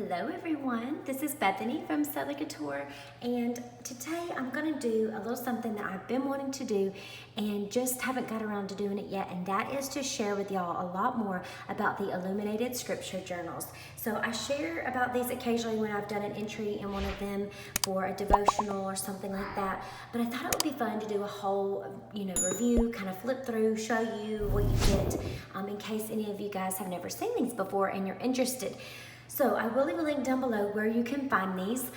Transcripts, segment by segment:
Hello everyone, this is Bethany from Couture, and today I'm going to do a little something that I've been wanting to do and just haven't got around to doing it yet, and that is to share with y'all a lot more about the illuminated scripture journals. So I share about these occasionally when I've done an entry in one of them for a devotional or something like that, but I thought it would be fun to do a whole review, kind of flip through, show you what you get in case any of you guys have never seen these before and you're interested. So I will leave a link down below where you can find these.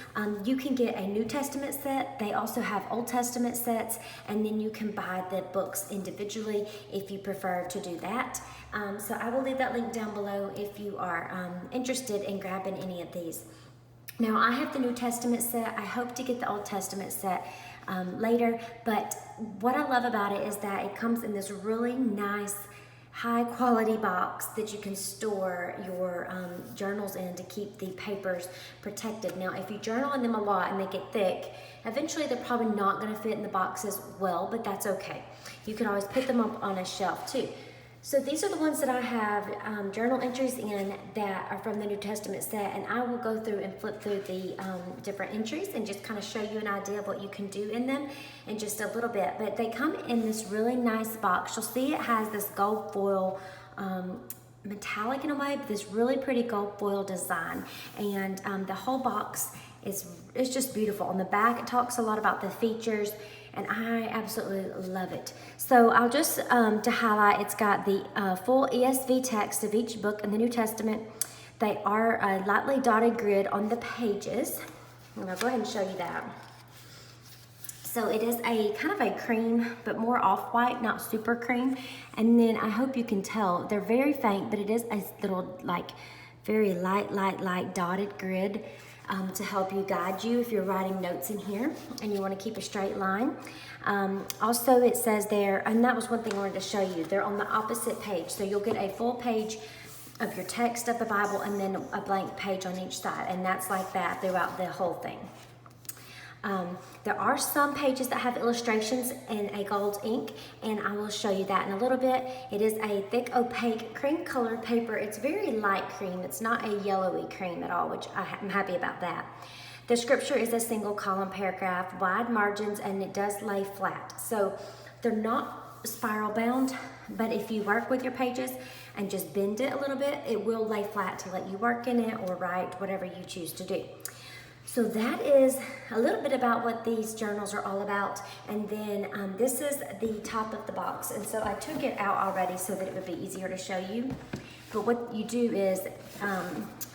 You can get a New Testament set. They also have Old Testament sets, and then you can buy the books individually if you prefer to do that. So I will leave that link down below if you are interested in grabbing any of these. Now I have the New Testament set. I hope to get the Old Testament set later, but what I love about it is that it comes in this really nice high quality box that you can store your journals in to keep the papers protected. Now, if you journal in them a lot and they get thick, eventually they're probably not going to fit in the box as well, but that's okay. You can always put them up on a shelf too. So these are the ones that I have journal entries in that are from the New Testament set, and I will go through and flip through the different entries and just kind of show you an idea of what you can do in them in just a little bit. But they come in this really nice box. You'll see it has this gold foil, metallic in a way, but this really pretty gold foil design. And the whole box it's just beautiful. On the back, it talks a lot about the features, and I absolutely love it. So I'll just, to highlight, it's got the full ESV text of each book in the New Testament. They are a lightly dotted grid on the pages. And I'll go ahead and show you that. So it is a kind of a cream, but more off-white, not super cream. And then I hope you can tell, they're very faint, but it is a little like very light dotted grid. To help you guide you if you're writing notes in here and you want to keep a straight line. Also it says there, and that was one thing I wanted to show you, they're on the opposite page. So you'll get a full page of your text of the Bible and then a blank page on each side, and that's like that throughout the whole thing. There are some pages that have illustrations in a gold ink, and I will show you that in a little bit. It is a thick, opaque, cream colored paper. It's very light cream. It's not a yellowy cream at all, which I'm happy about that. The scripture is a single column paragraph, wide margins, and it does lay flat. So they're not spiral bound, but if you work with your pages and just bend it a little bit, it will lay flat to let you work in it or write, whatever you choose to do. So that is a little bit about what these journals are all about. And then this is the top of the box. And so I took it out already so that it would be easier to show you. But what you do is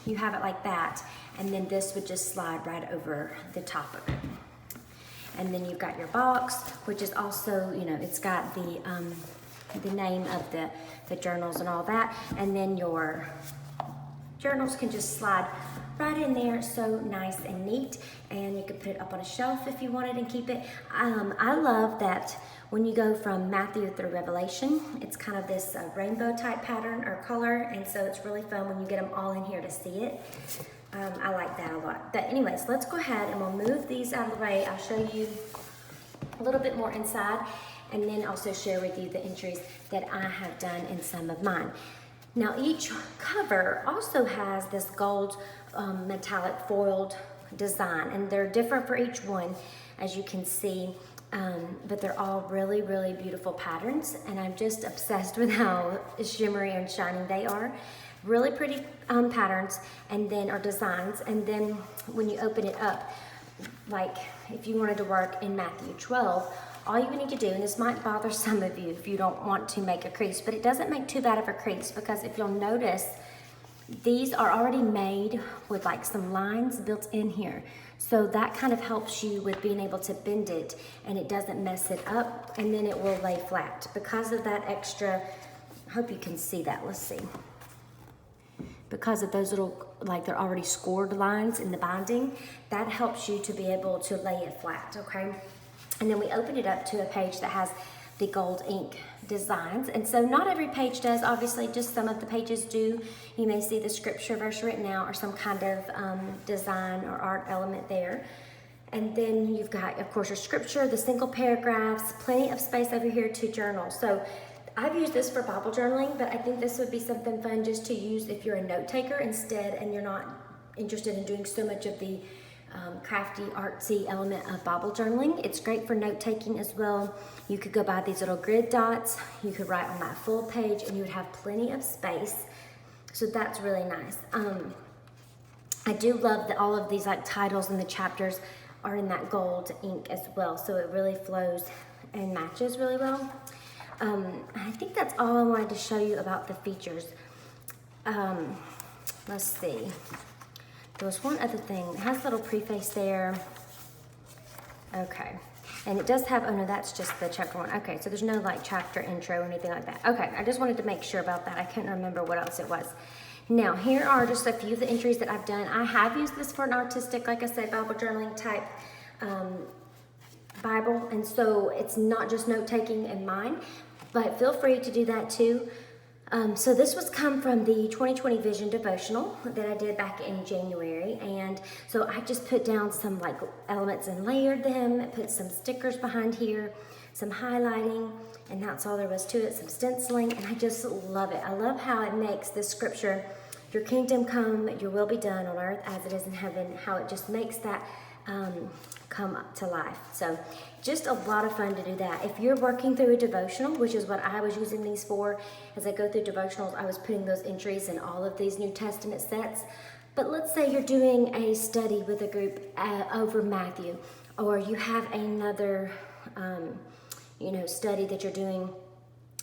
you have it like that, and then this would just slide right over the top of it. And then you've got your box, which is also, it's got the name of the journals and all that. And then your journals can just slide right in there, so nice and neat, and you could put it up on a shelf if you wanted and keep it. I love that when you go from Matthew through Revelation, it's kind of this rainbow type pattern or color, and so it's really fun when you get them all in here to see it. I like that a lot. But anyways, let's go ahead and we'll move these out of the way. I'll show you a little bit more inside, and then also share with you the entries that I have done in some of mine. Now each cover also has this gold metallic foiled design, and they're different for each one, as you can see, but they're all really beautiful patterns, and I'm just obsessed with how shimmery and shiny they are. Really pretty patterns, and then or designs. And then when you open it up, like if you wanted to work in Matthew 12, all you need to do, and this might bother some of you if you don't want to make a crease, but it doesn't make too bad of a crease, because if you'll notice, these are already made with like some lines built in here. So that kind of helps you with being able to bend it, and it doesn't mess it up, and then it will lay flat. Because of that extra, I hope you can see that, let's see. Because of those little, like they're already scored lines in the binding, that helps you to be able to lay it flat, okay? And then we open it up to a page that has the gold ink designs. And so not every page does, obviously, just some of the pages do. You may see the scripture verse written out or some kind of design or art element there. And then you've got, of course, your scripture, the single paragraphs, plenty of space over here to journal. So I've used this for Bible journaling, but I think this would be something fun just to use if you're a note taker instead and you're not interested in doing so much of the crafty, artsy element of Bible journaling. It's great for note-taking as well. You could go by these little grid dots. You could write on that full page and you would have plenty of space. So that's really nice. I do love that all of these like titles and the chapters are in that gold ink as well. So it really flows and matches really well. I think that's all I wanted to show you about the features. Let's see. There was one other thing. It has a little preface there. Okay. And it does have, oh no, that's just the chapter 1. Okay, so there's no like chapter intro or anything like that. Okay, I just wanted to make sure about that. I couldn't remember what else it was. Now, here are just a few of the entries that I've done. I have used this for an artistic, like I said, Bible journaling type Bible. And so it's not just note-taking in mine, but feel free to do that too. So this was come from the 2020 Vision devotional that I did back in January. And so I just put down some like elements and layered them, put some stickers behind here, some highlighting, and that's all there was to it, some stenciling, and I just love it. I love how it makes this scripture, your kingdom come, your will be done on earth as it is in heaven, how it just makes that come up to life. So just a lot of fun to do that. If you're working through a devotional, which is what I was using these for, as I go through devotionals, I was putting those entries in all of these New Testament sets. But let's say you're doing a study with a group over Matthew, or you have another study that you're doing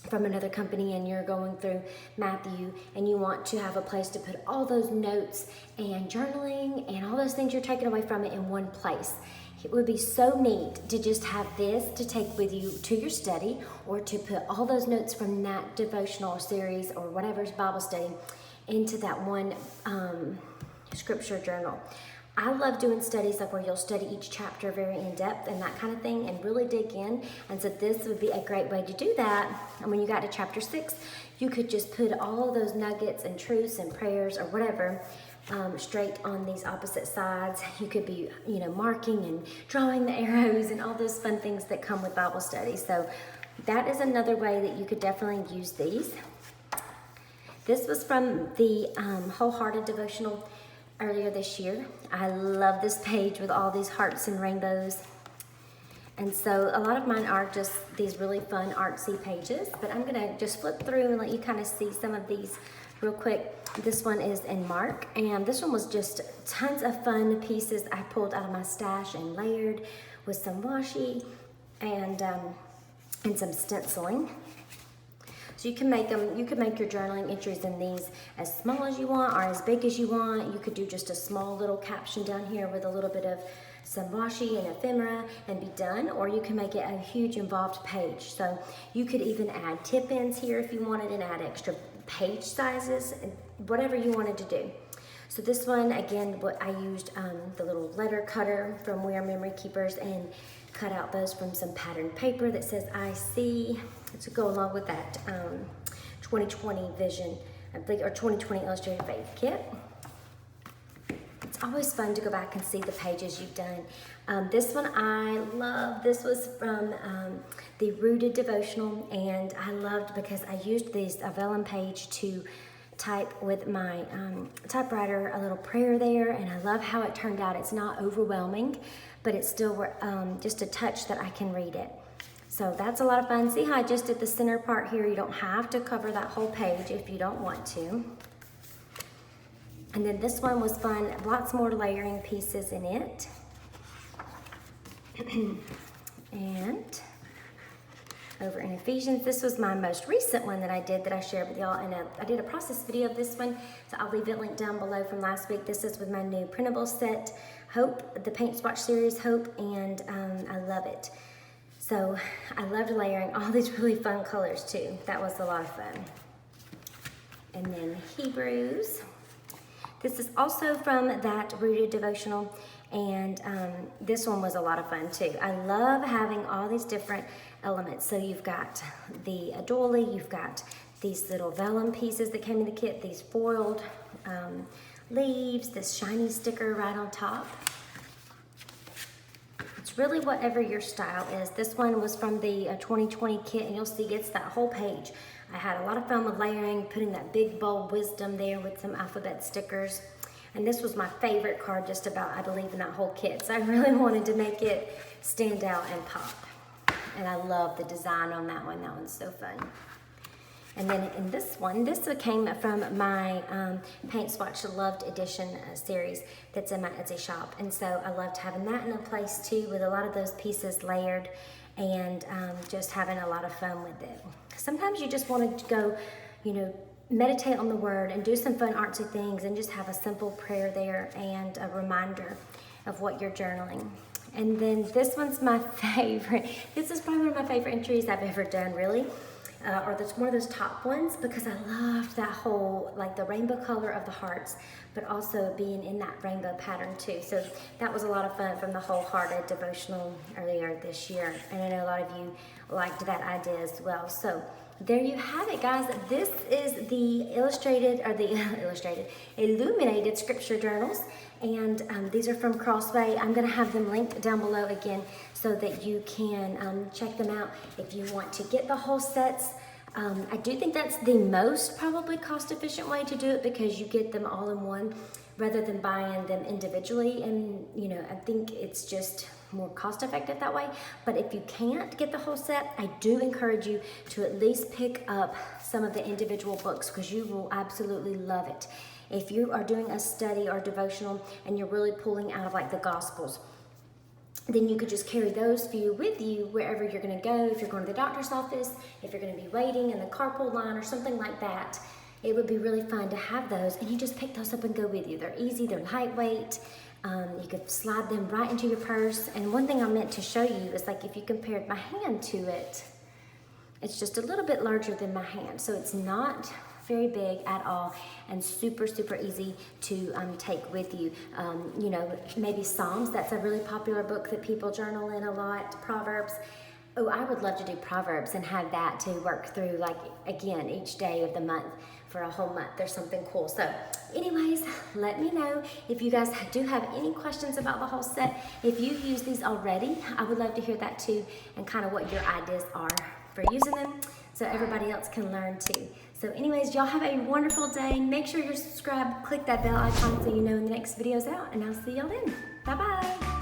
from another company and you're going through Matthew and you want to have a place to put all those notes and journaling and all those things you're taking away from it in one place. It would be so neat to just have this to take with you to your study, or to put all those notes from that devotional series or whatever's Bible study into that one scripture journal. I love doing studies like where you'll study each chapter very in depth and that kind of thing and really dig in. And so this would be a great way to do that. And when you got to chapter 6, you could just put all of those nuggets and truths and prayers or whatever straight on these opposite sides. You could be, marking and drawing the arrows and all those fun things that come with Bible study. So that is another way that you could definitely use these. This was from the Wholehearted devotional earlier this year. I love this page with all these hearts and rainbows. And so a lot of mine are just these really fun artsy pages, but I'm gonna just flip through and let you kind of see some of these real quick. This one is in Mark, and this one was just tons of fun pieces I pulled out of my stash and layered with some washi and some stenciling. So you can make them, you can make your journaling entries in these as small as you want or as big as you want. You could do just a small little caption down here with a little bit of some washi and ephemera and be done, or you can make it a huge involved page. So you could even add tip-ins here if you wanted and add extra page sizes, whatever you wanted to do. So this one, again, I used the little letter cutter from We Are Memory Keepers and cut out those from some patterned paper that says I see, to go along with that 2020 Vision, I believe, or 2020 Illustrated Faith kit. It's always fun to go back and see the pages you've done. This one I love. This was from the Rooted devotional, and I loved because I used a vellum page to type with my typewriter a little prayer there, and I love how it turned out. It's not overwhelming, but it's still just a touch that I can read it. So that's a lot of fun. See how I just did the center part here? You don't have to cover that whole page if you don't want to. And then this one was fun. Lots more layering pieces in it. And over in Ephesians, this was my most recent one that I did that I shared with y'all. And I did a process video of this one, so I'll leave it linked down below from last week. This is with my new printable set, Hope, the paint swatch series Hope, and I love it. So I loved layering all these really fun colors too. That was a lot of fun. And then Hebrews. This is also from that Rooted devotional, and this one was a lot of fun too. I love having all these different elements. So you've got the doily, you've got these little vellum pieces that came in the kit, these foiled leaves, this shiny sticker right on top. It's really whatever your style is. This one was from the 2020 kit, and you'll see it's that whole page. I had a lot of fun with layering, putting that big bold wisdom there with some alphabet stickers. And this was my favorite card just about, I believe, in that whole kit. So I really wanted to make it stand out and pop. And I love the design on that one. That one's so fun. And then in this one, this came from my Paint Swatch Loved Edition series that's in my Etsy shop. And so I loved having that in a place too, with a lot of those pieces layered, and just having a lot of fun with it. Sometimes you just want to go, you know, meditate on the word and do some fun artsy things and just have a simple prayer there and a reminder of what you're journaling. And then this one's my favorite. This is probably one of my favorite entries I've ever done, really. Or that's one of those top ones, because I loved that whole, like the rainbow color of the hearts, but also being in that rainbow pattern too. So that was a lot of fun from the Wholehearted devotional earlier this year. And I know a lot of you liked that idea as well. So there you have it, guys. This is the illuminated scripture journals, and these are from Crossway. I'm going to have them linked down below again so that you can check them out if you want to get the whole sets. I do think that's the most probably cost-efficient way to do it, because you get them all in one rather than buying them individually. And you know, I think it's just more cost-effective that way. But if you can't get the whole set, I do encourage you to at least pick up some of the individual books, because you will absolutely love it. If you are doing a study or devotional and you're really pulling out of like the Gospels, then you could just carry those few with you wherever you're going to go. If you're going to the doctor's office, if you're going to be waiting in the carpool line or something like that, it would be really fun to have those, and you just pick those up and go with you. They're easy, they're lightweight. You could slide them right into your purse. And one thing I meant to show you is, like, if you compared my hand to it, it's just a little bit larger than my hand. So it's not very big at all, and super, super easy to take with you. You know, maybe Psalms, that's a really popular book that people journal in a lot. Proverbs. Oh, I would love to do Proverbs and have that to work through, like, again, each day of the month for a whole month. There's something cool. So anyways, let me know if you guys do have any questions about the whole set. If you use these already, I would love to hear that too, and kind of what your ideas are for using them, so everybody else can learn too. So anyways, y'all have a wonderful day. Make sure you're subscribed, click that bell icon so you know when the next video's out, and I'll see y'all then. Bye-bye.